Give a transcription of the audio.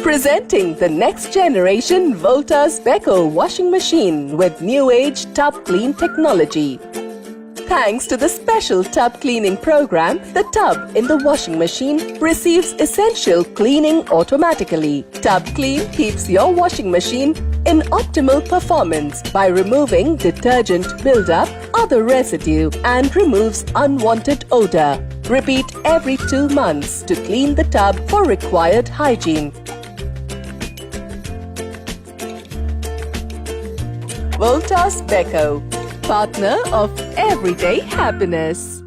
Presenting the next generation Voltas Beko washing machine with new age tub clean technology. Thanks to the special tub cleaning program, the tub in the washing machine receives essential cleaning automatically. Tub Clean keeps your washing machine in optimal performance by removing detergent buildup, other residue, and removes unwanted odor. Repeat every 2 months to clean the tub for required hygiene. Voltas Beko, partner of everyday happiness.